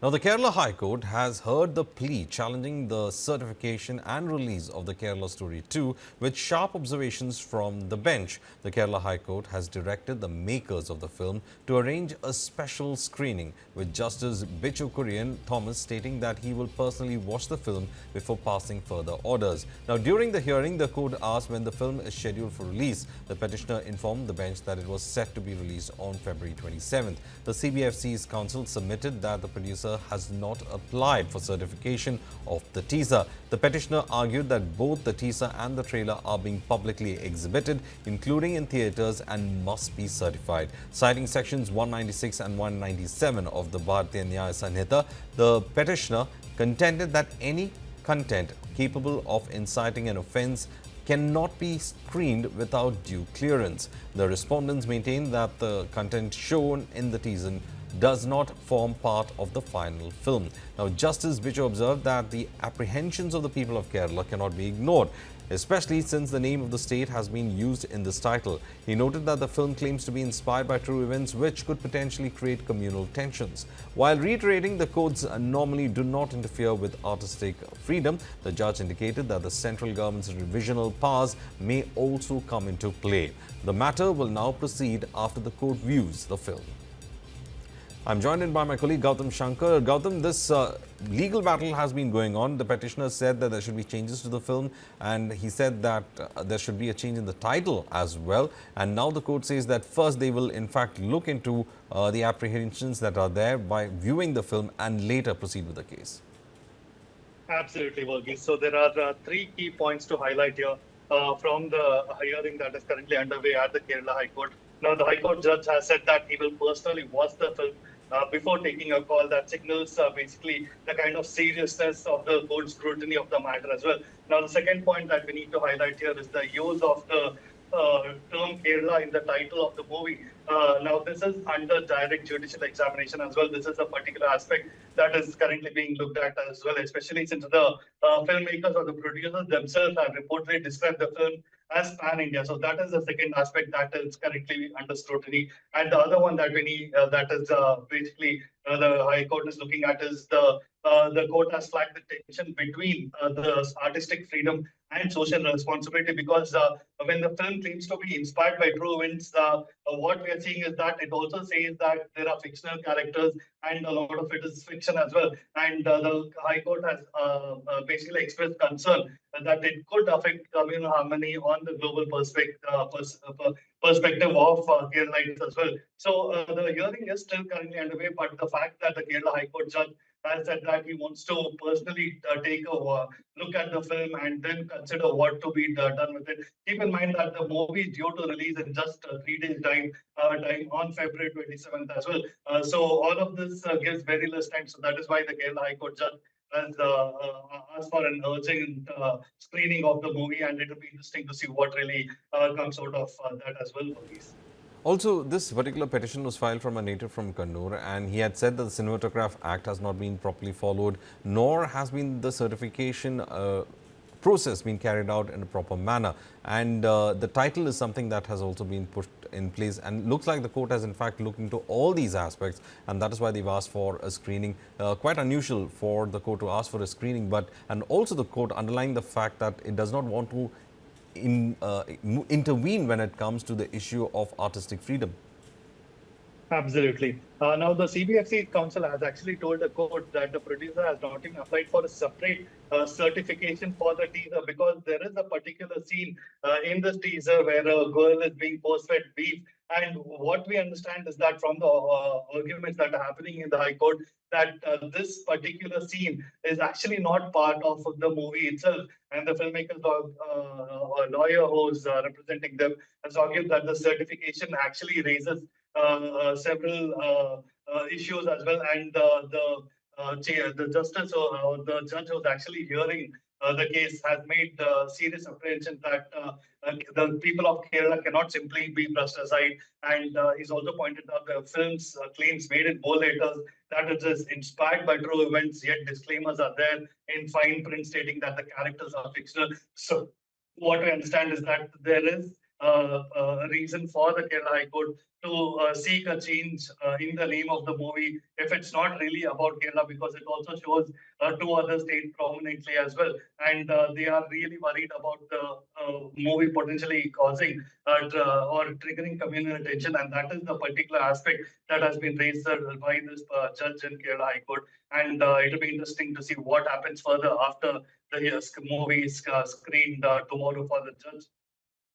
Now, the Kerala High Court has heard the plea challenging the certification and release of the Kerala Story 2 with sharp observations from the bench. The Kerala High Court has directed the makers of the film to arrange a special screening, with Justice Bechu Kurian Thomas stating that he will personally watch the film before passing further orders. Now, during the hearing, the court asked when the film is scheduled for release. The petitioner informed the bench that it was set to be released on February 27th. The CBFC's counsel submitted that the producer has not applied for certification of the teaser. The petitioner argued that both the teaser and the trailer are being publicly exhibited, including in theatres, and must be certified. Citing sections 196 and 197 of the Bharatiya Nyaya Sanhita, the petitioner contended that any content capable of inciting an offence cannot be screened without due clearance. The respondents maintain that the content shown in the teaser does not form part of the final film. Now, Justice Bechu observed that the apprehensions of the people of Kerala cannot be ignored, especially since the name of the state has been used in this title. He noted that the film claims to be inspired by true events which could potentially create communal tensions. While reiterating the codes normally do not interfere with artistic freedom, the judge indicated that the central government's revisional powers may also come into play. The matter will now proceed after the court views the film. I'm joined in by my colleague Gautam Shankar. Gautam, this legal battle has been going on. The petitioner said that there should be changes to the film, and he said that there should be a change in the title as well. And now the court says that first they will in fact look into the apprehensions that are there by viewing the film and later proceed with the case. Absolutely, Varghese. So there are three key points to highlight here from the hearing that is currently underway at the Kerala High Court. Now, the High Court judge has said that he will personally watch the film before taking a call that signals basically the kind of seriousness of the court's scrutiny of the matter as well. Now, the second point that we need to highlight here is the use of the term Kerala in the title of the movie. Now, this is under direct judicial examination as well. This is a particular aspect that is currently being looked at as well, especially since the filmmakers or the producers themselves have reportedly described the film as pan-India. So that is the second aspect that is currently under scrutiny. And the other one that we need, that is basically the High Court is looking at is the court has flagged the tension between the artistic freedom and social responsibility, because when the film claims to be inspired by true events, what we are seeing is that it also says that there are fictional characters and a lot of it is fiction as well. And the High Court has basically expressed concern that it could affect communal harmony on the global perspective of Kerala as well. So the hearing is still currently underway, but the fact that the Kerala High Court judge has said that he wants to personally take a look at the film and then consider what to be done with it. Keep in mind that the movie is due to release in just 3 days' time on February 27th as well. So all of this gives very less time. So that is why the Kerala High Court judge has asked for an urgent screening of the movie, and it will be interesting to see what really comes out of that as well, police. Also, this particular petition was filed from a native from Kannur, and he had said that the Cinematograph Act has not been properly followed, nor has been the certification process been carried out in a proper manner. And the title is something that has also been put in place, and looks like the court has in fact looked into all these aspects, and that is why they've asked for a screening. Quite unusual for the court to ask for a screening, but and also the court underlying the fact that it does not want to intervene when it comes to the issue of artistic freedom. Absolutely. Now, the CBFC counsel has actually told the court that the producer has not even applied for a separate certification for the teaser, because there is a particular scene in this teaser where a girl is being force-fed beef. And what we understand is that from the arguments that are happening in the High Court, that this particular scene is actually not part of the movie itself. And the filmmaker's lawyer who's representing them has argued that the certification actually raises several issues as well, and the justice or the judge who's actually hearing the case has made serious apprehension that the people of Kerala cannot simply be brushed aside. And he's also pointed out the film's claims made in bold letters that it is inspired by true events, yet disclaimers are there in fine print stating that the characters are fictional. So what we understand is that there is reason for the Kerala High Court to seek a change in the name of the movie if it's not really about Kerala, because it also shows two other states prominently as well. And they are really worried about the movie potentially causing or triggering communal attention. And that is the particular aspect that has been raised by this judge in Kerala High Court. And it'll be interesting to see what happens further after the movie is screened tomorrow for the judge.